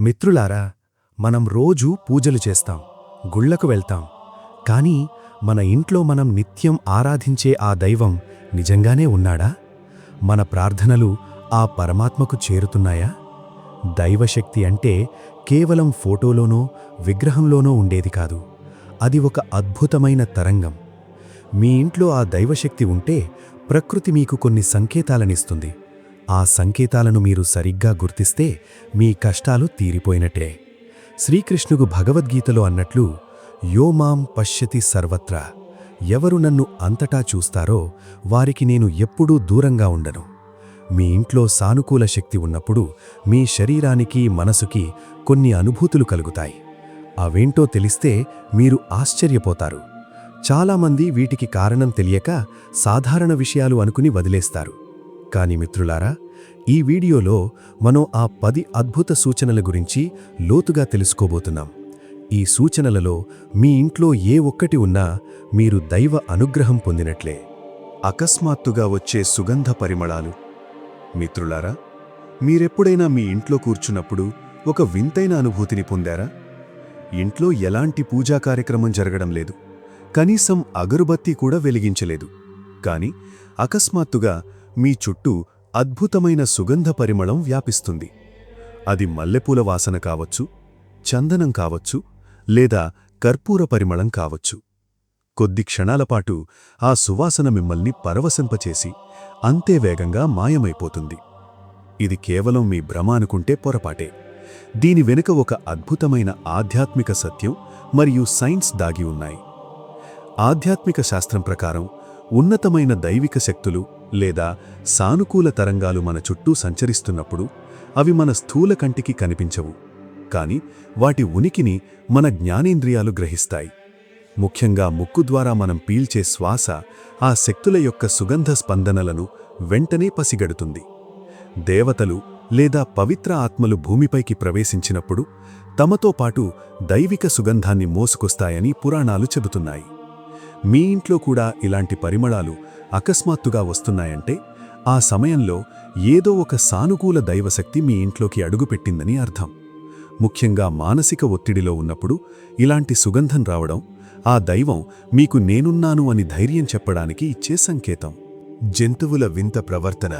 మిత్రులారా, మనం రోజూ పూజలు చేస్తాం, గుళ్ళకు వెళ్తాం. కానీ మన ఇంట్లో మనం నిత్యం ఆరాధించే ఆ దైవం నిజంగానే ఉన్నాడా? మన ప్రార్థనలు ఆ పరమాత్మకు చేరుతున్నాయా? దైవశక్తి అంటే కేవలం ఫోటోలోనో విగ్రహంలోనో ఉండేది కాదు. అది ఒక అద్భుతమైన తరంగం. మీ ఇంట్లో ఆ దైవశక్తి ఉంటే ప్రకృతి మీకు కొన్ని సంకేతాలనిస్తుంది. ఆ సంకేతాలను మీరు సరిగ్గా గుర్తిస్తే మీ కష్టాలు తీరిపోయినట్టే. శ్రీకృష్ణుడు భగవద్గీతలో అన్నట్లు, యో మాం పశ్యతి సర్వత్రా, ఎవరు నన్ను అంతటా చూస్తారో వారికి నేను ఎప్పుడూ దూరంగా ఉండను. మీ ఇంట్లో సానుకూల శక్తి ఉన్నప్పుడు మీ శరీరానికి మనసుకి కొన్ని అనుభూతులు కలుగుతాయి. అవేంటో తెలిస్తే మీరు ఆశ్చర్యపోతారు. చాలామంది వీటికి కారణం తెలియక సాధారణ విషయాలు అనుకుని వదిలేస్తారు. కాని మిత్రులారా, ఈ వీడియోలో మనం ఆ 10 అద్భుత సూచనల గురించి లోతుగా తెలుసుకోబోతున్నాం. ఈ సూచనలలో మీ ఇంట్లో ఏ ఒక్కటి ఉన్నా మీరు దైవ అనుగ్రహం పొందినట్లే. అకస్మాత్తుగా వచ్చే సుగంధ పరిమళాలు. మిత్రులారా, మీరెప్పుడైనా మీ ఇంట్లో కూర్చున్నప్పుడు ఒక వింతైన అనుభూతిని పొందారా? ఇంట్లో ఎలాంటి పూజా కార్యక్రమం జరగడం లేదు, కనీసం అగరుబత్తి కూడా వెలిగించలేదు. కాని అకస్మాత్తుగా మీ చుట్టూ అద్భుతమైన సుగంధ పరిమళం వ్యాపిస్తుంది. అది మల్లెపూల వాసన కావచ్చు, చందనం కావచ్చు, లేదా కర్పూర పరిమళం కావచ్చు. కొద్ది క్షణాలపాటు ఆ సువాసన మిమ్మల్ని పరవశింపచేసి అంతే వేగంగా మాయమైపోతుంది. ఇది కేవలం మీ భ్రమ అనుకుంటే పొరపాటే. దీని వెనుక ఒక అద్భుతమైన ఆధ్యాత్మిక సత్యం మరియు సైన్స్ దాగి ఉన్నాయి. ఆధ్యాత్మిక శాస్త్రం ప్రకారం ఉన్నతమైన దైవిక శక్తులు లేదా సానుకూల తరంగాలు మన చుట్టూ సంచరిస్తున్నప్పుడు అవి మన స్థూల కంటికి కనిపించవు. కాని వాటి ఉనికిని మన జ్ఞానేంద్రియాలు గ్రహిస్తాయి. ముఖ్యంగా ముక్కు ద్వారా మనం పీల్చే శ్వాస ఆ శక్తుల యొక్క సుగంధ స్పందనలను వెంటనే పసిగడుతుంది. దేవతలు లేదా పవిత్ర ఆత్మలు భూమిపైకి ప్రవేశించినప్పుడు తమతో పాటు దైవిక సుగంధాన్ని మోసుకొస్తాయని పురాణాలు చెబుతున్నాయి. మీ ఇంట్లో కూడా ఇలాంటి పరిమళాలు అకస్మాత్తుగా వస్తున్నాయంటే ఆ సమయంలో ఏదో ఒక సానుకూల దైవశక్తి మీ ఇంట్లోకి అడుగుపెట్టిందని అర్థం. ముఖ్యంగా మానసిక ఒత్తిడిలో ఉన్నప్పుడు ఇలాంటి సుగంధం రావడం ఆ దైవం మీకు నేనున్నాను అని ధైర్యం చెప్పడానికి ఇచ్చే సంకేతం. జంతువుల వింత ప్రవర్తన.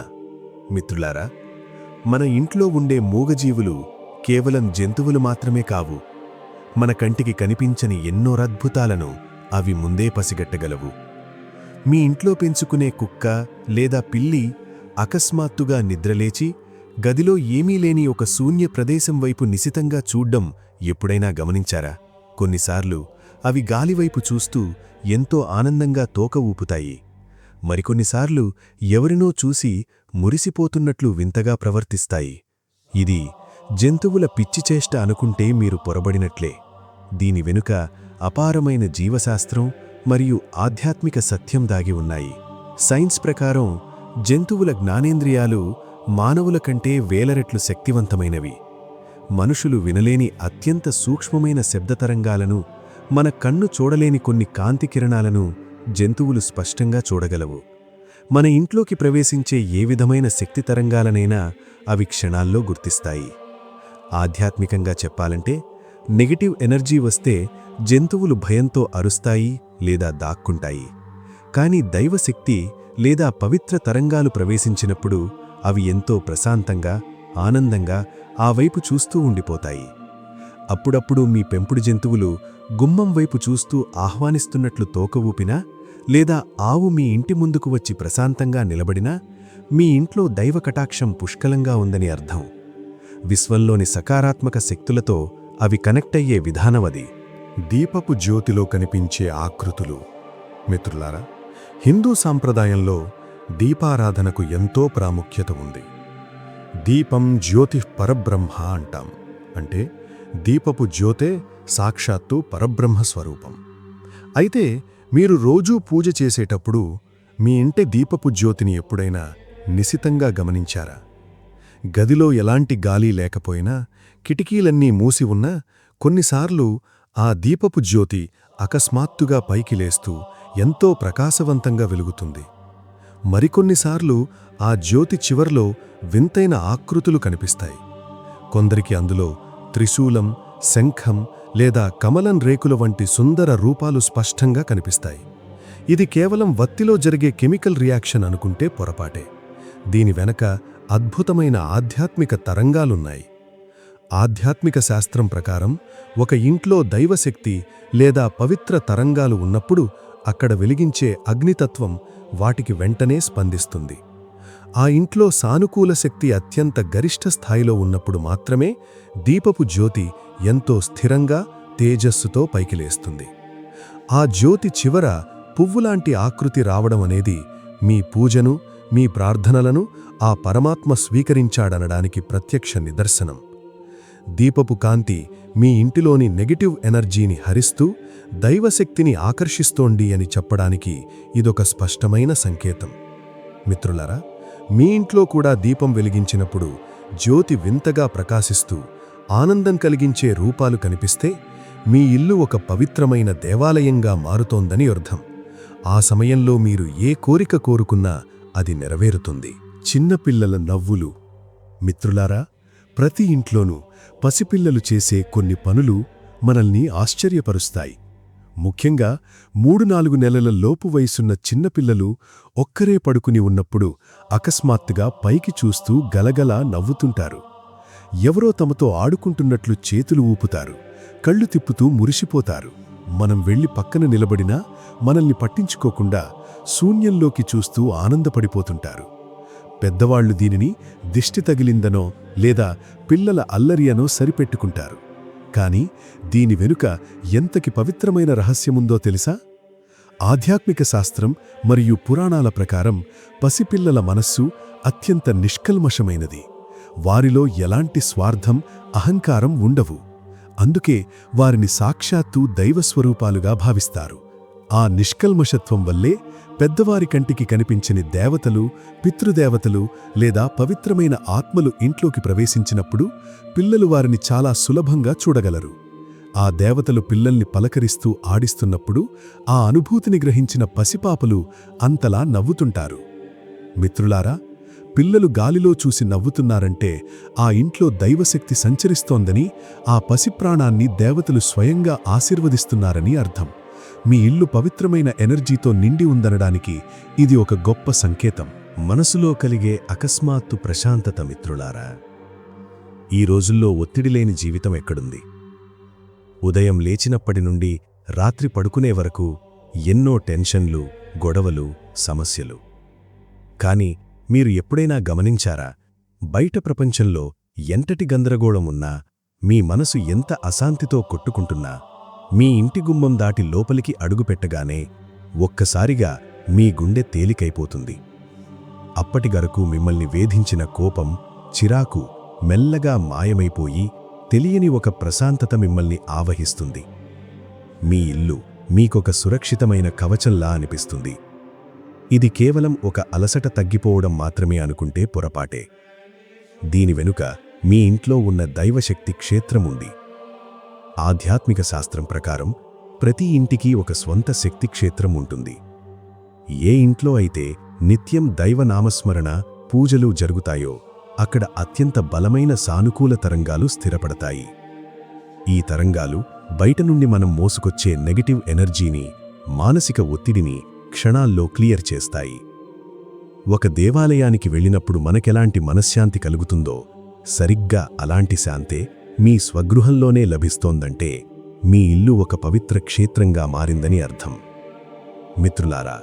మిత్రులారా, మన ఇంట్లో ఉండే మూగజీవులు కేవలం జంతువులు మాత్రమే కావు. మన కంటికి కనిపించని ఎన్నో అద్భుతాలను అవి ముందే పసిగట్టగలవు. మీ ఇంట్లో పెంచుకునే కుక్క లేదా పిల్లి అకస్మాత్తుగా నిద్రలేచి గదిలో ఏమీ లేని ఒక శూన్య ప్రదేశం వైపు నిశితంగా చూడ్డం ఎప్పుడైనా గమనించారా? కొన్నిసార్లు అవి గాలివైపు చూస్తూ ఎంతో ఆనందంగా తోక ఊపుతాయి. మరికొన్నిసార్లు ఎవరినో చూసి మురిసిపోతున్నట్లు వింతగా ప్రవర్తిస్తాయి. ఇది జంతువుల పిచ్చిచేష్ట అనుకుంటే మీరు పొరబడినట్లే. దీని వెనుక అపారమైన జీవశాస్త్రం మరియు ఆధ్యాత్మిక సత్యం దాగి ఉన్నాయి. సైన్స్ ప్రకారం జంతువుల జ్ఞానేంద్రియాలు మానవుల కంటే వేల రెట్లు శక్తివంతమైనవి. మనుషులు వినలేని అత్యంత సూక్ష్మమైన శబ్దతరంగాలను, మన కన్ను చూడలేని కొన్ని కాంతి కిరణాలను జంతువులు స్పష్టంగా చూడగలవు. మన ఇంట్లోకి ప్రవేశించే ఏ విధమైన శక్తి తరంగాలనైనా అవి క్షణాల్లో గుర్తిస్తాయి. ఆధ్యాత్మికంగా చెప్పాలంటే నెగటివ్ ఎనర్జీ వస్తే జంతువులు భయంతో అరుస్తాయి లేదా దాక్కుంటాయి. కాని దైవశక్తి లేదా పవిత్ర తరంగాలు ప్రవేశించినప్పుడు అవి ఎంతో ప్రశాంతంగా, ఆనందంగా ఆ వైపు చూస్తూ ఉండిపోతాయి. అప్పుడప్పుడు మీ పెంపుడు జంతువులు గుమ్మం వైపు చూస్తూ ఆహ్వానిస్తున్నట్లు తోక ఊపినా, లేదా ఆవు మీ ఇంటి ముందుకు వచ్చి ప్రశాంతంగా నిలబడినా మీ ఇంట్లో దైవ కటాక్షం పుష్కలంగా ఉందని అర్థం. విశ్వంలోని సకారాత్మక శక్తులతో అవి కనెక్ట్ అయ్యే విధానమది. దీపపు జ్యోతిలో కనిపించే ఆకృతులు. మిత్రులారా, హిందూ సాంప్రదాయంలో దీపారాధనకు ఎంతో ప్రాముఖ్యత ఉంది. దీపం జ్యోతిః పరబ్రహ్మ అంటాం. అంటే దీపపు జ్యోతే సాక్షాత్తు పరబ్రహ్మ స్వరూపం. అయితే మీరు రోజూ పూజ చేసేటప్పుడు మీ ఇంటి దీపపు జ్యోతిని ఎప్పుడైనా నిశితంగా గమనించారా? గదిలో ఎలాంటి గాలి లేకపోయినా, కిటికీలన్నీ మూసి ఉన్నా కొన్నిసార్లు ఆ దీపపు జ్యోతి అకస్మాత్తుగా పైకి లేస్తూ ఎంతో ప్రకాశవంతంగా వెలుగుతుంది. మరికొన్నిసార్లు ఆ జ్యోతి చివర్లో వింతైన ఆకృతులు కనిపిస్తాయి. కొందరికి అందులో త్రిశూలం, శంఖం లేదా కమలం రేకుల వంటి సుందర రూపాలు స్పష్టంగా కనిపిస్తాయి. ఇది కేవలం వత్తిలో జరిగే కెమికల్ రియాక్షన్ అనుకుంటే పొరపాటే. దీని వెనక అద్భుతమైన ఆధ్యాత్మిక తరంగాలున్నాయి. ఆధ్యాత్మిక శాస్త్రం ప్రకారం ఒక ఇంట్లో దైవశక్తి లేదా పవిత్ర తరంగాలు ఉన్నప్పుడు అక్కడ వెలిగించే అగ్నితత్వం వాటికి వెంటనే స్పందిస్తుంది. ఆ ఇంట్లో సానుకూల శక్తి అత్యంత గరిష్ట స్థాయిలో ఉన్నప్పుడు మాత్రమే దీపపు జ్యోతి ఎంతో స్థిరంగా, తేజస్సుతో పైకి లేస్తుంది. ఆ జ్యోతి చివర పువ్వులాంటి ఆకృతి రావడం అనేది మీ పూజను, మీ ప్రార్థనలను ఆ పరమాత్మ స్వీకరించాడనడానికి ప్రత్యక్ష నిదర్శనం. దీపపు కాంతి మీ ఇంటిలోని నెగటివ్ ఎనర్జీని హరిస్తూ దైవశక్తిని ఆకర్షిస్తోంది అని చెప్పడానికి ఇదొక స్పష్టమైన సంకేతం. మిత్రులారా, మీ ఇంట్లో కూడా దీపం వెలిగించినప్పుడు జ్యోతి వింతగా ప్రకాశిస్తూ ఆనందం కలిగించే రూపాలు కనిపిస్తే మీ ఇల్లు ఒక పవిత్రమైన దేవాలయంగా మారుతోందని అర్థం. ఆ సమయంలో మీరు ఏ కోరిక కోరుకున్నా అది నెరవేరుతుంది. చిన్నపిల్లల నవ్వులు. మిత్రులారా, ప్రతి ఇంట్లోనూ పసిపిల్లలు చేసే కొన్ని పనులు మనల్ని ఆశ్చర్యపరుస్తాయి. ముఖ్యంగా 3-4 నెలల లోపు వయసున్న చిన్నపిల్లలు ఒక్కరే పడుకుని ఉన్నప్పుడు అకస్మాత్తుగా పైకి చూస్తూ గలగలా నవ్వుతుంటారు. ఎవరో తమతో ఆడుకుంటున్నట్లు చేతులు ఊపుతారు, కళ్ళు తిప్పుతూ మురిసిపోతారు. మనం వెళ్లి పక్కన నిలబడినా మనల్ని పట్టించుకోకుండా శూన్యంలోకి చూస్తూ ఆనందపడిపోతుంటారు. పెద్దవాళ్లు దీనిని దిష్టి తగిలిందనో లేదా పిల్లల అల్లరి అనో సరిపెట్టుకుంటారు. కాని దీని వెనుక ఎంతకి పవిత్రమైన రహస్యముందో తెలుసా? ఆధ్యాత్మిక శాస్త్రం మరియు పురాణాల ప్రకారం పసిపిల్లల మనస్సు అత్యంత నిష్కల్మషమైనది. వారిలో ఎలాంటి స్వార్థం, అహంకారం ఉండవు. అందుకే వారిని సాక్షాత్తు దైవస్వరూపాలుగా భావిస్తారు. ఆ నిష్కల్మషత్వం వల్లే పెద్దవారి కంటికి కనిపించని దేవతలు, పితృదేవతలు లేదా పవిత్రమైన ఆత్మలు ఇంట్లోకి ప్రవేశించినప్పుడు పిల్లలు వారిని చాలా సులభంగా చూడగలరు. ఆ దేవతలు పిల్లల్ని పలకరిస్తూ ఆడిస్తున్నప్పుడు ఆ అనుభూతిని గ్రహించిన పసిపాపలు అంతలా నవ్వుతుంటారు. మిత్రులారా, పిల్లలు గాలిలో చూసి నవ్వుతున్నారంటే ఆ ఇంట్లో దైవశక్తి సంచరిస్తోందని, ఆ పసిప్రాణాన్ని దేవతలు స్వయంగా ఆశీర్వదిస్తున్నారని అర్థం. మీ ఇల్లు పవిత్రమైన ఎనర్జీతో నిండి ఉందనడానికి ఇది ఒక గొప్ప సంకేతం. మనసులో కలిగే అకస్మాత్తు ప్రశాంతత. మిత్రులారా, ఈ రోజుల్లో ఒత్తిడి లేని జీవితం ఎక్కడుంది? ఉదయం లేచినప్పటి నుండి రాత్రి పడుకునే వరకు ఎన్నో టెన్షన్లు, గొడవలు, సమస్యలు. కాని మీరు ఎప్పుడైనా గమనించారా? బయట ప్రపంచంలో ఎంతటి గందరగోళం ఉన్నా, మీ మనసు ఎంత అశాంతితో కొట్టుకుంటున్నా, మీ ఇంటి గుమ్మం దాటి లోపలికి అడుగుపెట్టగానే ఒక్కసారిగా మీ గుండె తేలికైపోతుంది. అప్పటివరకు మిమ్మల్ని వేధించిన కోపం, చిరాకు మెల్లగా మాయమైపోయి తెలియని ఒక ప్రశాంతత మిమ్మల్ని ఆవహిస్తుంది. మీ ఇల్లు మీకొక సురక్షితమైన కవచంలా అనిపిస్తుంది. ఇది కేవలం ఒక అలసట తగ్గిపోవడం మాత్రమే అనుకుంటే పొరపాటే. దీని వెనుక మీ ఇంట్లో ఉన్న దైవశక్తి క్షేత్రముంది. ఆధ్యాత్మిక శాస్త్రం ప్రకారం ప్రతి ఇంటికి ఒక స్వంత శక్తి క్షేత్రం ఉంటుంది. ఏ ఇంట్లో అయితే నిత్యం దైవనామస్మరణ, పూజలు జరుగుతాయో అక్కడ అత్యంత బలమైన సానుకూల తరంగాలు స్థిరపడతాయి. ఈ తరంగాలు బయట నుండి మనం మోసుకొచ్చే నెగటివ్ ఎనర్జీని, మానసిక ఒత్తిడిని క్షణాల్లో క్లియర్ చేస్తాయి. ఒక దేవాలయానికి వెళ్ళినప్పుడు మనకెలాంటి మనశ్శాంతి కలుగుతుందో సరిగ్గా అలాంటి శాంతే మీ స్వగృహంలోనే లభిస్తోందంటే మీ ఇల్లు ఒక పవిత్ర క్షేత్రంగా మారిందని అర్థం. మిత్రులారా,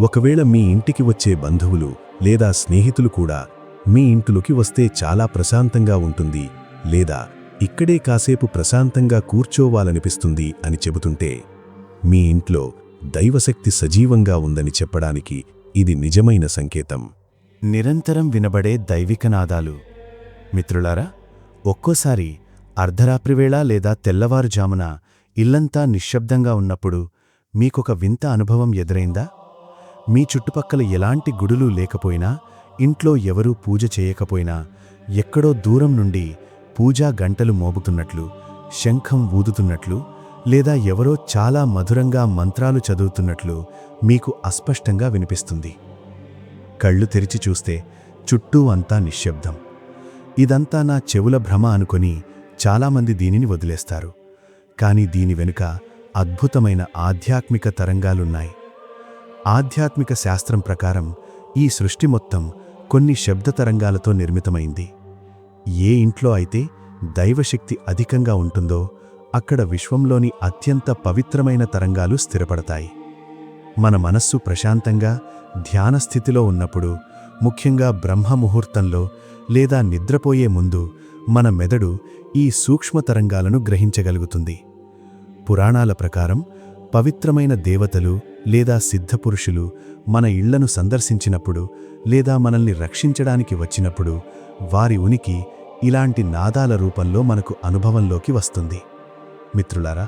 ఒకవేళ మీ ఇంటికి వచ్చే బంధువులు లేదా స్నేహితులు కూడా మీ ఇంటిలోకి వస్తే చాలా ప్రశాంతంగా ఉంటుంది లేదా ఇక్కడే కాసేపు ప్రశాంతంగా కూర్చోవాలనిపిస్తుంది అని చెబుతుంటే మీ ఇంట్లో దైవశక్తి సజీవంగా ఉందని చెప్పడానికి ఇది నిజమైన సంకేతం. నిరంతరం వినబడే దైవికనాదాలు. మిత్రులారా, ఒక్కోసారి అర్ధరాత్రివేళ లేదా తెల్లవారుజామున ఇల్లంతా నిశ్శబ్దంగా ఉన్నప్పుడు మీకొక వింత అనుభవం ఎదురైందా? మీ చుట్టుపక్కల ఎలాంటి గుడులు లేకపోయినా, ఇంట్లో ఎవరూ పూజ చేయకపోయినా, ఎక్కడో దూరం నుండి పూజా గంటలు మోగుతున్నట్లు, శంఖం ఊదుతున్నట్లు లేదా ఎవరో చాలా మధురంగా మంత్రాలు చదువుతున్నట్లు మీకు అస్పష్టంగా వినిపిస్తుంది. కళ్ళు తెరిచి చూస్తే చుట్టూ అంతా నిశ్శబ్దం. ఇదంతా నా చెవుల భ్రమ అనుకొని చాలామంది దీనిని వదిలేస్తారు. కానీ దీని వెనుక అద్భుతమైన ఆధ్యాత్మిక తరంగాలున్నాయి. ఆధ్యాత్మిక శాస్త్రం ప్రకారం ఈ సృష్టి మొత్తం కొన్ని శబ్ద తరంగాలతో నిర్మితమైంది. ఏ ఇంట్లో అయితే దైవశక్తి అధికంగా ఉంటుందో అక్కడ విశ్వంలోని అత్యంత పవిత్రమైన తరంగాలు స్థిరపడతాయి. మన మనస్సు ప్రశాంతంగా ధ్యానస్థితిలో ఉన్నప్పుడు, ముఖ్యంగా బ్రహ్మముహూర్తంలో లేదా నిద్రపోయే ముందు మన మెదడు ఈ సూక్ష్మ తరంగాలను గ్రహించగలుగుతుంది. పురాణాల ప్రకారం పవిత్రమైన దేవతలు లేదా సిద్ధపురుషులు మన ఇళ్లను సందర్శించినప్పుడు లేదా మనల్ని రక్షించడానికి వచ్చినప్పుడు వారి ఉనికి ఇలాంటి నాదాల రూపంలో మనకు అనుభవంలోకి వస్తుంది. మిత్రులారా,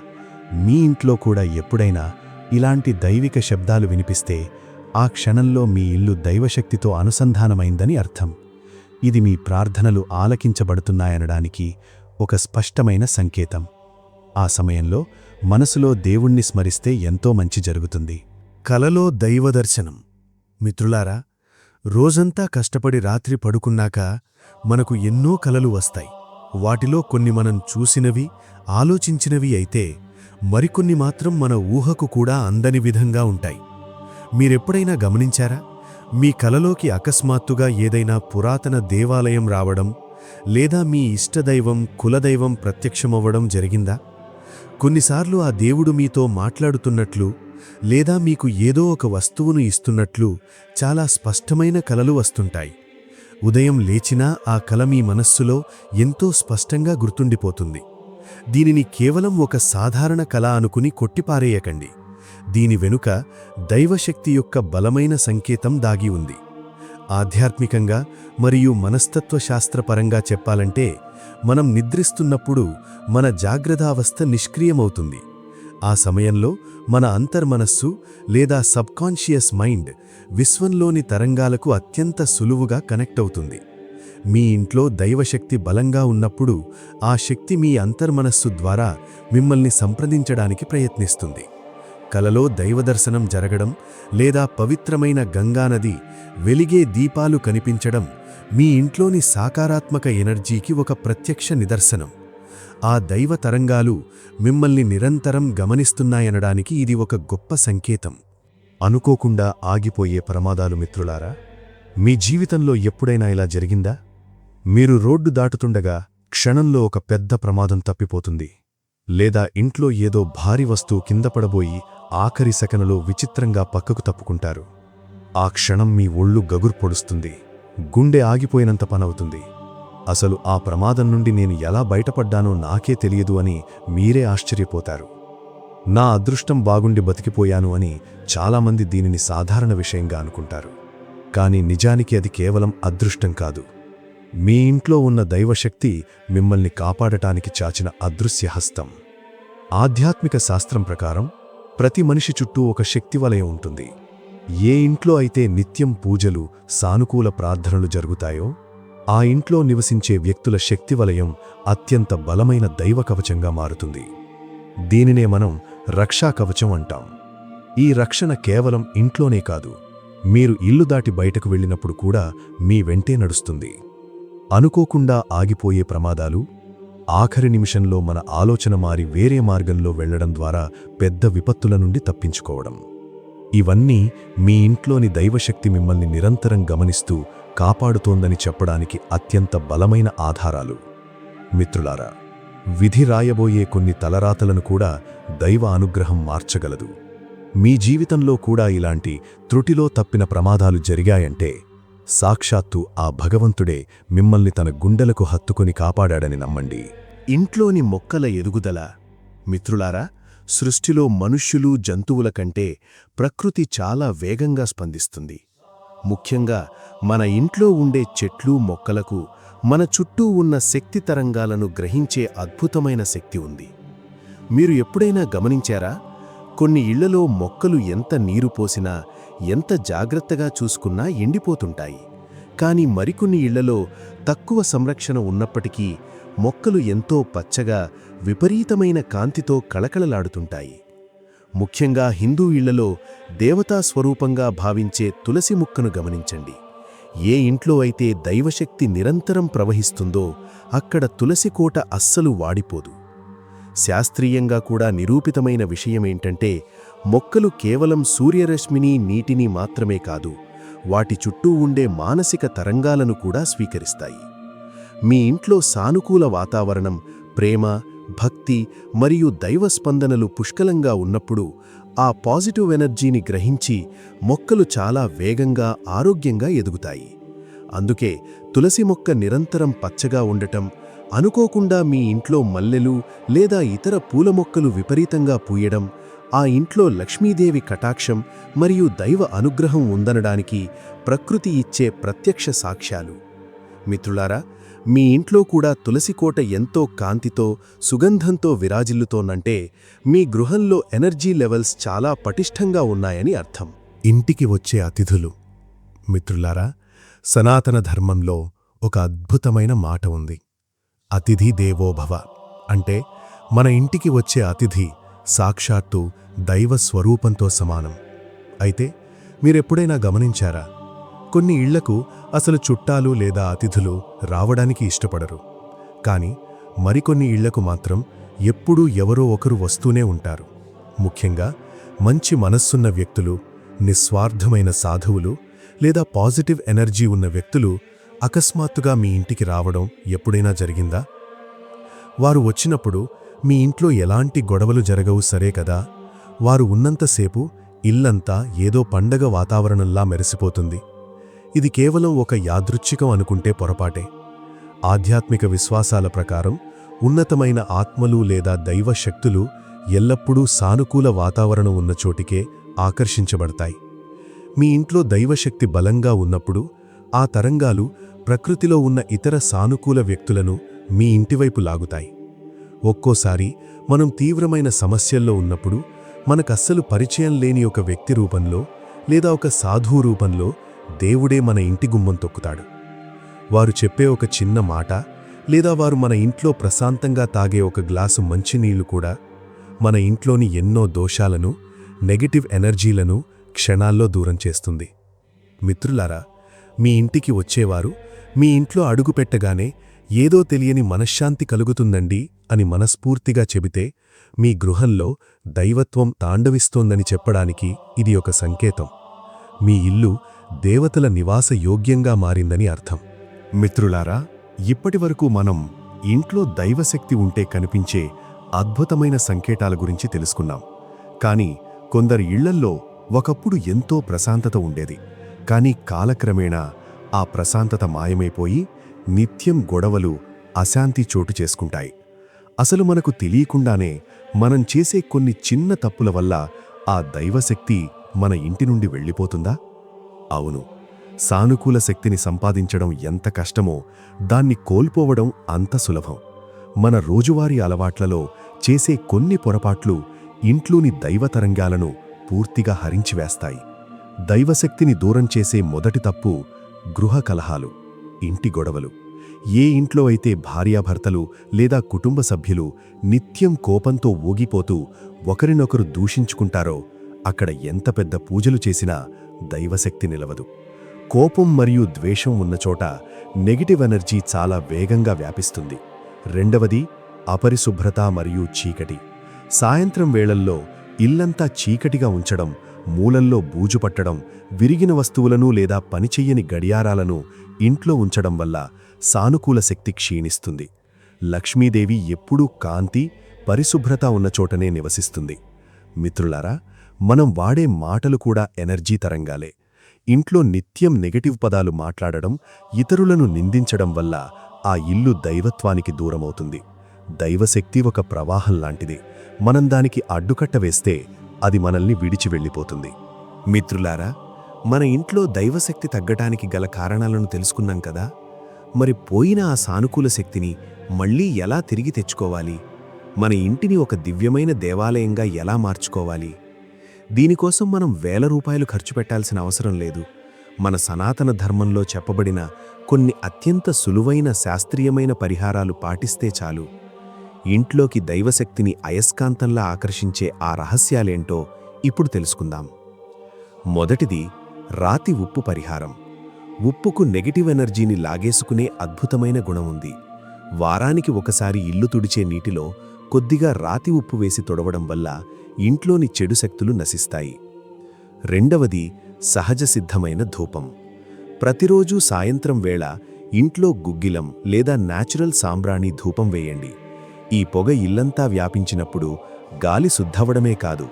మీ ఇంట్లో కూడా ఎప్పుడైనా ఇలాంటి దైవిక శబ్దాలు వినిపిస్తే ఆ క్షణంలో మీ ఇల్లు దైవశక్తితో అనుసంధానమైందని అర్థం. ఇది మీ ప్రార్థనలు ఆలకించబడుతున్నాయనడానికి ఒక స్పష్టమైన సంకేతం. ఆ సమయంలో మనసులో దేవుణ్ణి స్మరిస్తే ఎంతో మంచి జరుగుతుంది. కలలో దైవదర్శనం. మిత్రులారా, రోజంతా కష్టపడి రాత్రి పడుకున్నాక మనకు ఎన్నో కలలు వస్తాయి. వాటిలో కొన్ని మనం చూసినవి, ఆలోచించినవి అయితే మరికొన్ని మాత్రం మన ఊహకు కూడా అందని విధంగా ఉంటాయి. మీరెప్పుడైనా గమనించారా? మీ కలలోకి అకస్మాత్తుగా ఏదైనా పురాతన దేవాలయం రావడం లేదా మీ ఇష్టదైవం, కులదైవం ప్రత్యక్షమవ్వడం జరిగిందా? కొన్నిసార్లు ఆ దేవుడు మీతో మాట్లాడుతున్నట్లు లేదా మీకు ఏదో ఒక వస్తువును ఇస్తున్నట్లు చాలా స్పష్టమైన కలలు వస్తుంటాయి. ఉదయం లేచినా ఆ కల మీ మనస్సులో ఎంతో స్పష్టంగా గుర్తుండిపోతుంది. దీనిని కేవలం ఒక సాధారణ కల అనుకుని కొట్టిపారేయకండి. దీని వెనుక దైవశక్తి యొక్క బలమైన సంకేతం దాగి ఉంది. ఆధ్యాత్మికంగా మరియు మనస్తత్వశాస్త్రపరంగా చెప్పాలంటే, మనం నిద్రిస్తున్నప్పుడు మన జాగ్రత్తావస్థ నిష్క్రియమవుతుంది. ఆ సమయంలో మన అంతర్మనస్సు లేదా సబ్కాన్షియస్ మైండ్ విశ్వంలోని తరంగాలకు అత్యంత సులువుగా కనెక్ట్ అవుతుంది. మీ ఇంట్లో దైవశక్తి బలంగా ఉన్నప్పుడు ఆ శక్తి మీ అంతర్మనస్సు ద్వారా మిమ్మల్ని సంప్రదించడానికి ప్రయత్నిస్తుంది. కలలో దైవదర్శనం జరగడం లేదా పవిత్రమైన గంగానది, వెలిగే దీపాలు కనిపించడం మీ ఇంట్లోని సాకారాత్మక ఎనర్జీకి ఒక ప్రత్యక్ష నిదర్శనం. ఆ దైవ తరంగాలు మిమ్మల్ని నిరంతరం గమనిస్తున్నాయనడానికి ఇది ఒక గొప్ప సంకేతం. అనుకోకుండా ఆగిపోయే ప్రమాదాలు. మిత్రులారా, మీ జీవితంలో ఎప్పుడైనా ఇలా జరిగిందా? మీరు రోడ్డు దాటుతుండగా క్షణంలో ఒక పెద్ద ప్రమాదం తప్పిపోతుంది. లేదా ఇంట్లో ఏదో భారీ వస్తువు కింద పడబోయి ఆఖరి సెకనులో విచిత్రంగా పక్కకు తప్పుకుంటారు. ఆ క్షణం మీ ఒళ్ళు గగురు పొడుస్తుంది, గుండె ఆగిపోయినంత పనవుతుంది. అసలు ఆ ప్రమాదం నుండి నేను ఎలా బయటపడ్డానో నాకే తెలియదు అని మీరే ఆశ్చర్యపోతారు. నా అదృష్టం బాగుండి బతికిపోయాను అని చాలామంది దీనిని సాధారణ విషయంగా అనుకుంటారు. కానీ నిజానికి అది కేవలం అదృష్టం కాదు. మీ ఇంట్లో ఉన్న దైవశక్తి మిమ్మల్ని కాపాడటానికి చాచిన అదృశ్య హస్తం. ఆధ్యాత్మిక శాస్త్రం ప్రకారం ప్రతి మనిషి చుట్టూ ఒక శక్తివలయం ఉంటుంది. ఏ ఇంట్లో అయితే నిత్యం పూజలు, సానుకూల ప్రార్థనలు జరుగుతాయో ఆ ఇంట్లో నివసించే వ్యక్తుల శక్తివలయం అత్యంత బలమైన దైవ కవచంగా మారుతుంది. దీనినే మనం రక్షా కవచం అంటాం. ఈ రక్షణ కేవలం ఇంట్లోనే కాదు, మీరు ఇల్లు దాటి బయటకు వెళ్ళినప్పుడు కూడా మీ వెంటే నడుస్తుంది. అనుకోకుండా ఆగిపోయే ప్రమాదాలు, ఆఖరి నిమిషంలో మన ఆలోచన మారి వేరే మార్గంలో వెళ్లడం ద్వారా పెద్ద విపత్తుల నుండి తప్పించుకోవడం, ఇవన్నీ మీ ఇంట్లోని దైవశక్తి మిమ్మల్ని నిరంతరం గమనిస్తూ కాపాడుతోందని చెప్పడానికి అత్యంత బలమైన ఆధారాలు. మిత్రులారా, విధి రాయబోయే కొన్ని తలరాతలను కూడా దైవ అనుగ్రహం మార్చగలదు. మీ జీవితంలో కూడా ఇలాంటి త్రుటిలో తప్పిన ప్రమాదాలు జరిగాయంటే సాక్షాత్తు ఆ భగవంతుడే మిమ్మల్ని తన గుండెలకు హత్తుకొని కాపాడాడని నమ్మండి. ఇంట్లోని మొక్కల ఎదుగుదల. మిత్రులారా, సృష్టిలో మనుష్యులు, జంతువుల కంటే ప్రకృతి చాలా వేగంగా స్పందిస్తుంది. ముఖ్యంగా మన ఇంట్లో ఉండే చెట్లు, మొక్కలకు మన చుట్టూ ఉన్న శక్తి తరంగాలను గ్రహించే అద్భుతమైన శక్తి ఉంది. మీరు ఎప్పుడైనా గమనించారా? కొన్ని ఇళ్లలో మొక్కలు ఎంత నీరు పోసినా, ఎంత జాగ్రత్తగా చూసుకున్నా ఎండిపోతుంటాయి. కానీ మరికొన్ని ఇళ్లలో తక్కువ సంరక్షణ ఉన్నప్పటికీ మొక్కలు ఎంతో పచ్చగా, విపరీతమైన కాంతితో కళకళలాడుతుంటాయి. ముఖ్యంగా హిందూ ఇళ్లలో దేవతా స్వరూపంగా భావించే తులసి మొక్కను గమనించండి. ఏ ఇంట్లో అయితే దైవశక్తి నిరంతరం ప్రవహిస్తుందో అక్కడ తులసికోట అస్సలు వాడిపోదు. శాస్త్రీయంగా కూడా నిరూపితమైన విషయమేంటంటే మొక్కలు కేవలం సూర్యరశ్మిని, నీటిని మాత్రమే కాదు, వాటి చుట్టూ ఉండే మానసిక తరంగాలను కూడా స్వీకరిస్తాయి. మీ ఇంట్లో సానుకూల వాతావరణం, ప్రేమ, భక్తి మరియు దైవ స్పందనలు పుష్కలంగా ఉన్నప్పుడు ఆ పాజిటివ్ ఎనర్జీని గ్రహించి మొక్కలు చాలా వేగంగా, ఆరోగ్యంగా ఎదుగుతాయి. అందుకే తులసి మొక్క నిరంతరం పచ్చగా ఉండటం, అనుకోకుండా మీ ఇంట్లో మల్లెలు లేదా ఇతర పూల మొక్కలు విపరీతంగా పూయడం ఆ ఇంట్లో లక్ష్మీదేవి కటాక్షం మరియు దైవ అనుగ్రహం ఉందనడానికి ప్రకృతి ఇచ్చే ప్రత్యక్ష సాక్ష్యాలు. మిత్రులారా, మీ ఇంట్లో కూడా తులసికోట ఎంతో కాంతితో, సుగంధంతో విరాజిల్లుతోందంటే మీ గృహంలో ఎనర్జీ లెవెల్స్ చాలా పటిష్టంగా ఉన్నాయని అర్థం. ఇంటికి వచ్చే అతిథులు. మిత్రులారా, సనాతన ధర్మంలో ఒక అద్భుతమైన మాట ఉంది. అతిథి దేవో భవ. అంటే మన ఇంటికి వచ్చే అతిథి సాక్షాత్తు దైవ స్వరూపంతో సమానం. అయితే మీరెప్పుడైనా గమనించారా, కొన్ని ఇళ్లకు అసలు చుట్టాలు లేదా అతిథులు రావడానికి ఇష్టపడరు. కాని మరికొన్ని ఇళ్లకు మాత్రం ఎప్పుడూ ఎవరో ఒకరు వస్తూనే ఉంటారు. ముఖ్యంగా మంచి మనస్సున్న వ్యక్తులు, నిస్వార్థమైన సాధువులు లేదా పాజిటివ్ ఎనర్జీ ఉన్న వ్యక్తులు అకస్మాత్తుగా మీ ఇంటికి రావడం ఎప్పుడైనా జరిగిందా? వారు వచ్చినప్పుడు మీ ఇంట్లో ఎలాంటి గొడవలు జరగవు, సరే కదా. వారు ఉన్నంతసేపు ఇల్లంతా ఏదో పండగ వాతావరణంలా మెరిసిపోతుంది. ఇది కేవలం ఒక యాదృచ్ఛికం అనుకుంటే పొరపాటే. ఆధ్యాత్మిక విశ్వాసాల ప్రకారం ఉన్నతమైన ఆత్మలు లేదా దైవ శక్తులు ఎల్లప్పుడూ సానుకూల వాతావరణం ఉన్న చోటికే ఆకర్షించబడతాయి. మీ ఇంట్లో దైవశక్తి బలంగా ఉన్నప్పుడు ఆ తరంగాలు ప్రకృతిలో ఉన్న ఇతర సానుకూల వ్యక్తులను మీ ఇంటివైపు లాగుతాయి. ఒక్కోసారి మనం తీవ్రమైన సమస్యల్లో ఉన్నప్పుడు మనకస్సలు పరిచయం లేని ఒక వ్యక్తి రూపంలో లేదా ఒక సాధువు రూపంలో దేవుడే మన ఇంటి గుమ్మం తొక్కుతాడు. వారు చెప్పే ఒక చిన్న మాట లేదా వారు మన ఇంట్లో ప్రశాంతంగా తాగే ఒక గ్లాసు మంచినీళ్లు కూడా మన ఇంట్లోని ఎన్నో దోషాలను, నెగటివ్ ఎనర్జీలను క్షణాల్లో దూరం చేస్తుంది. మిత్రులారా, మీ ఇంటికి వచ్చేవారు మీ ఇంట్లో అడుగుపెట్టగానే ఏదో తెలియని మనశ్శాంతి కలుగుతుందండి అని మనస్ఫూర్తిగా చెబితే మీ గృహంలో దైవత్వం తాండవిస్తోందని చెప్పడానికి ఇది ఒక సంకేతం. మీ ఇల్లు దేవతల నివాస యోగ్యంగా మారిందని అర్థం. మిత్రులారా, ఇప్పటివరకు మనం ఇంట్లో దైవశక్తి ఉంటే కనిపించే అద్భుతమైన సంకేతాల గురించి తెలుసుకున్నాం. కానీ కొందరి ఇళ్లల్లో ఒకప్పుడు ఎంతో ప్రశాంతత ఉండేది. కానీ కాలక్రమేణా ఆ ప్రశాంతత మాయమైపోయి నిత్యం గొడవలు, అశాంతి చోటు చేసుకుంటాయి. అసలు మనకు తెలియకుండానే మనం చేసే కొన్ని చిన్న తప్పుల వల్ల ఆ దైవశక్తి మన ఇంటి నుండి వెళ్ళిపోతుందా? అవును. సానుకూల శక్తిని సంపాదించడం ఎంత కష్టమో దాన్ని కోల్పోవడం అంత సులభం. మన రోజువారీ అలవాట్లలో చేసే కొన్ని పొరపాట్లు ఇంట్లోని దైవతరంగాలను పూర్తిగా హరించివేస్తాయి. దైవశక్తిని దూరం చేసే మొదటి తప్పు గృహ కలహాలు, ఇంటి గొడవలు. ఏ ఇంట్లో అయితే భార్యాభర్తలు లేదా కుటుంబ సభ్యులు నిత్యం కోపంతో ఊగిపోతూ ఒకరినొకరు దూషించుకుంటారో అక్కడ ఎంత పెద్ద పూజలు చేసినా దైవశక్తి నిలవదు. కోపం మరియు ద్వేషం ఉన్నచోట నెగటివ్ ఎనర్జీ చాలా వేగంగా వ్యాపిస్తుంది. రెండవది అపరిశుభ్రత మరియు చీకటి. సాయంత్రం వేళల్లో ఇల్లంతా చీకటిగా ఉంచడం, మూలల్లో బూజు పట్టడం, విరిగిన వస్తువులను లేదా పనిచెయ్యని గడియారాలను ఇంట్లో ఉంచడం వల్ల సానుకూల శక్తి క్షీణిస్తుంది. లక్ష్మీదేవి ఎప్పుడూ కాంతి, పరిశుభ్రత ఉన్న చోటనే నివసిస్తుంది. మిత్రులారా, మనం వాడే మాటలు కూడా ఎనర్జీ తరంగాలే. ఇంట్లో నిత్యం నెగటివ్ పదాలు మాట్లాడడం, ఇతరులను నిందించడం వల్ల ఆ ఇల్లు దైవత్వానికి దూరమవుతుంది. దైవశక్తి ఒక ప్రవాహం లాంటిది. మనం దానికి అడ్డుకట్ట వేస్తే అది మనల్ని విడిచి వెళ్ళిపోతుంది. మిత్రులారా, మన ఇంట్లో దైవశక్తి తగ్గటానికి గల కారణాలను తెలుసుకున్నాం కదా. మరి పోయిన ఆ సానుకూల శక్తిని మళ్ళీ ఎలా తిరిగి తెచ్చుకోవాలి? మన ఇంటిని ఒక దివ్యమైన దేవాలయంగా ఎలా మార్చుకోవాలి? దీనికోసం మనం వేల రూపాయలు ఖర్చు పెట్టాల్సిన అవసరం లేదు. మన సనాతన ధర్మంలో చెప్పబడిన కొన్ని అత్యంత సులువైన శాస్త్రీయమైన పరిహారాలు పాటిస్తే చాలు. ఇంట్లోకి దైవశక్తిని అయస్కాంతంలా ఆకర్షించే ఆ రహస్యాలేంటో ఇప్పుడు తెలుసుకుందాం. మొదటిది రాతి ఉప్పు పరిహారం. ఉప్పుకు నెగటివ్ ఎనర్జీని లాగేసుకునే అద్భుతమైన గుణం ఉంది. వారానికి ఒకసారి ఇల్లు తుడిచే నీటిలో కొద్దిగా రాతి ఉప్పు వేసి తొడవడం వల్ల ఇంట్లోని చెడు శక్తులు నశిస్తాయి. రెండవది సహజ సిద్ధమైన ధూపం. ప్రతిరోజూ సాయంత్రం వేళ ఇంట్లో గుగ్గిలం లేదా న్యాచురల్ సాంబ్రాణి ధూపం వేయండి. ఈ పొగ ఇల్లంతా వ్యాపించినప్పుడు గాలి శుద్ధవడమే కాదు,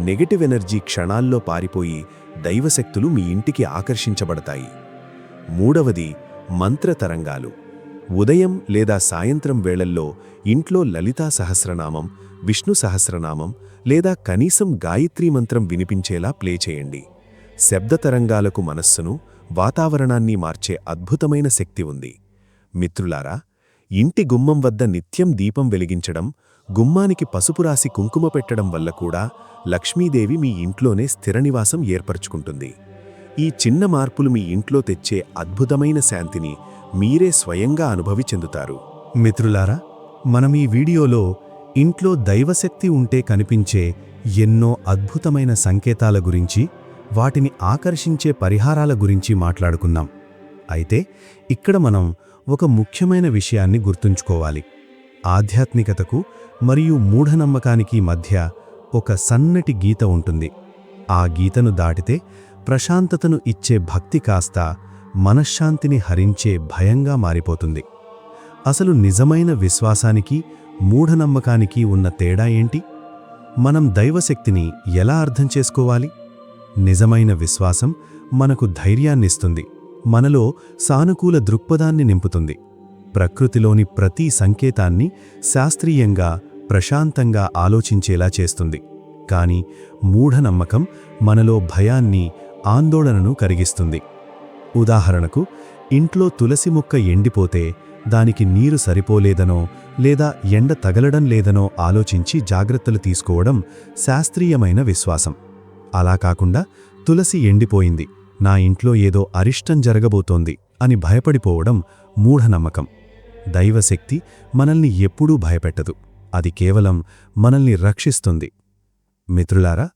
నెగటివ్ ఎనర్జీ క్షణాల్లో పారిపోయి దైవశక్తులు మీ ఇంటికి ఆకర్షించబడతాయి. మూడవది మంత్ర తరంగాలు. ఉదయం లేదా సాయంత్రం వేళల్లో ఇంట్లో లలితా సహస్రనామం, విష్ణు సహస్రనామం లేదా కనీసం గాయత్రీ మంత్రం వినిపించేలా ప్లే చేయండి. శబ్ద తరంగాలకు మనస్సును, వాతావరణాన్ని మార్చే అద్భుతమైన శక్తి ఉంది. మిత్రులారా, ఇంటి గుమ్మం వద్ద నిత్యం దీపం వెలిగించడం, గుమ్మానికి పసుపు రాసి కుంకుమ పెట్టడం వల్ల కూడా లక్ష్మీదేవి మీ ఇంట్లోనే స్థిరనివాసం ఏర్పరచుకుంటుంది. ఈ చిన్న మార్పులు మీ ఇంట్లో తెచ్చే అద్భుతమైన శాంతిని మీరే స్వయంగా అనుభవి చెందుతారు. మిత్రులారా, మనం ఈ వీడియోలో ఇంట్లో దైవశక్తి ఉంటే కనిపించే ఎన్నో అద్భుతమైన సంకేతాల గురించి, వాటిని ఆకర్షించే పరిహారాల గురించి మాట్లాడుకున్నాం. అయితే ఇక్కడ మనం ఒక ముఖ్యమైన విషయాన్ని గుర్తుంచుకోవాలి. ఆధ్యాత్మికతకు మరియు మూఢనమ్మకానికి మధ్య ఒక సన్నటి గీత ఉంటుంది. ఆ గీతను దాటితే ప్రశాంతతను ఇచ్చే భక్తి కాస్త మనశ్శాంతిని హరించే భయంగా మారిపోతుంది. అసలు నిజమైన విశ్వాసానికి, మూఢనమ్మకానికి ఉన్న తేడా ఏంటి? మనం దైవశక్తిని ఎలా అర్థం చేసుకోవాలి? నిజమైన విశ్వాసం మనకు ధైర్యాన్నిస్తుంది, మనలో సానుకూల దృక్పథాన్ని నింపుతుంది, ప్రకృతిలోని ప్రతి సంకేతాన్ని శాస్త్రీయంగా, ప్రశాంతంగా ఆలోచించేలా చేస్తుంది. కాని మూఢనమ్మకం మనలో భయాన్ని, ఆందోళనను కరిగిస్తుంది. ఉదాహరణకు, ఇంట్లో తులసి మొక్క ఎండిపోతే దానికి నీరు సరిపోలేదనో లేదా ఎండ తగలడం లేదనో ఆలోచించి జాగ్రత్తలు తీసుకోవడం శాస్త్రీయమైన విశ్వాసం. అలా కాకుండా, తులసి ఎండిపోయింది, నా ఇంట్లో ఏదో అరిష్టం జరగబోతోంది అని భయపడిపోవడం మూఢనమ్మకం. దైవశక్తి మనల్ని ఎప్పుడూ భయపెట్టదు, అది కేవలం మనల్ని రక్షిస్తుంది. మిత్రులారా,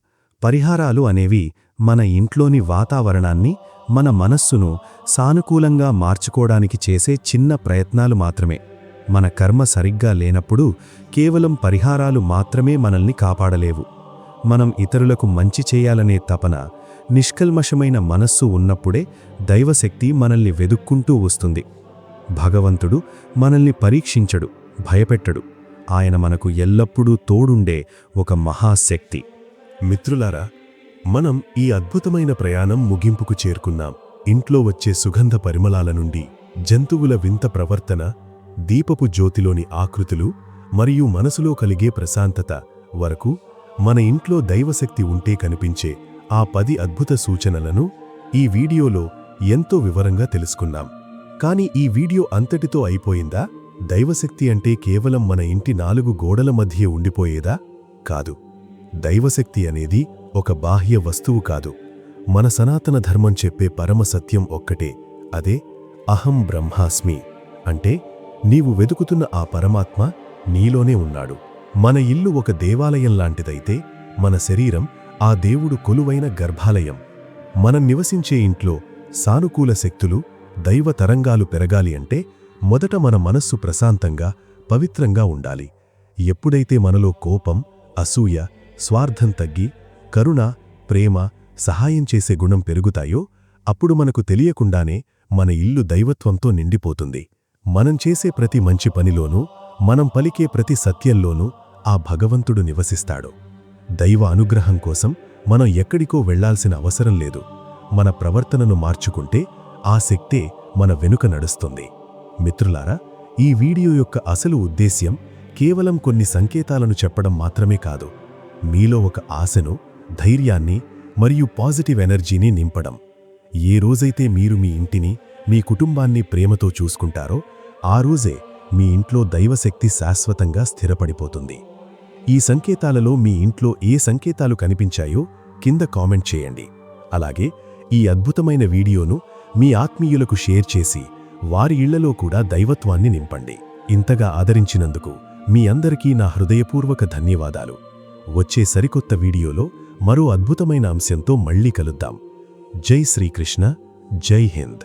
పరిహారాలు అనేవి మన ఇంట్లోని వాతావరణాన్ని, మన మనస్సును సానుకూలంగా మార్చుకోవడానికి చేసే చిన్న ప్రయత్నాలు మాత్రమే. మన కర్మ సరిగ్గా లేనప్పుడు కేవలం పరిహారాలు మాత్రమే మనల్ని కాపాడలేవు. మనం ఇతరులకు మంచి చేయాలనే తపన, నిష్కల్మషమైన మనస్సు ఉన్నప్పుడే దైవశక్తి మనల్ని వెదుక్కుంటూ వస్తుంది. భగవంతుడు మనల్ని పరీక్షించడు, భయపెట్టడు. ఆయన మనకు ఎల్లప్పుడూ తోడుండే ఒక మహాశక్తి. మిత్రులారా, మనం ఈ అద్భుతమైన ప్రయాణం ముగింపుకు చేరుకున్నాం. ఇంట్లో వచ్చే సుగంధ పరిమళాల నుండి, జంతువుల వింత ప్రవర్తన, దీపపు జ్యోతిలోని ఆకృతులు మరియు మనసులో కలిగే ప్రశాంతత వరకు మన ఇంట్లో దైవశక్తి ఉంటే కనిపించే ఆ 10 అద్భుత సూచనలను ఈ వీడియోలో ఎంతో వివరంగా తెలుసుకున్నాం. కానీ ఈ వీడియో అంతటితో అయిపోయిందా? దైవశక్తి అంటే కేవలం మన ఇంటి 4 గోడల మధ్యే ఉండిపోయేదా? కాదు. దైవశక్తి అనేది ఒక బాహ్య వస్తువు కాదు. మన సనాతన ధర్మం చెప్పే పరమసత్యం ఒక్కటే, అదే అహం బ్రహ్మాస్మి. అంటే నీవు వెతుకుతున్న ఆ పరమాత్మ నీలోనే ఉన్నాడు. మన ఇల్లు ఒక దేవాలయం లాంటిదైతే, మన శరీరం ఆ దేవుడు కొలువైన గర్భాలయం. మనం నివసించే ఇంట్లో సానుకూల శక్తులు, దైవ తరంగాలు పెరగాలి అంటే మొదట మన మనస్సు ప్రశాంతంగా, పవిత్రంగా ఉండాలి. ఎప్పుడైతే మనలో కోపం, అసూయ, స్వార్థం తగ్గి కరుణ, ప్రేమ, సహాయం చేసే గుణం పెరుగుతాయో అప్పుడు మనకు తెలియకుండానే మన ఇల్లు దైవత్వంతో నిండిపోతుంది. మనం చేసే ప్రతి మంచి పనిలోనూ, మనం పలికే ప్రతి సత్యంలోనూ ఆ భగవంతుడు నివసిస్తాడు. దైవ అనుగ్రహం కోసం మనం ఎక్కడికో వెళ్లాల్సిన అవసరం లేదు. మన ప్రవర్తనను మార్చుకుంటే ఆ శక్తే మన వెనుక నడుస్తుంది. మిత్రులారా, ఈ వీడియో యొక్క అసలు ఉద్దేశ్యం కేవలం కొన్ని సంకేతాలను చెప్పడం మాత్రమే కాదు, మీలో ఒక ఆశను, ధైర్యాన్ని మరియు పాజిటివ్ ఎనర్జీని నింపడం. ఏ రోజైతే మీరు మీ ఇంటిని, మీ కుటుంబాన్ని ప్రేమతో చూసుకుంటారో ఆ రోజే మీ ఇంట్లో దైవశక్తి శాశ్వతంగా స్థిరపడిపోతుంది. ఈ సంకేతాలలో మీ ఇంట్లో ఏ సంకేతాలు కనిపించాయో కింద కామెంట్ చేయండి. అలాగే ఈ అద్భుతమైన వీడియోను మీ ఆత్మీయులకు షేర్ చేసి వారి ఇళ్లలో కూడా దైవత్వాన్ని నింపండి. ఇంతగా ఆదరించినందుకు మీ అందరికీ నా హృదయపూర్వక ధన్యవాదాలు. వచ్చే సరికొత్త వీడియోలో మరో అద్భుతమైన అంశంతో మళ్ళీ కలుద్దాం. జై శ్రీకృష్ణ, జై హింద్.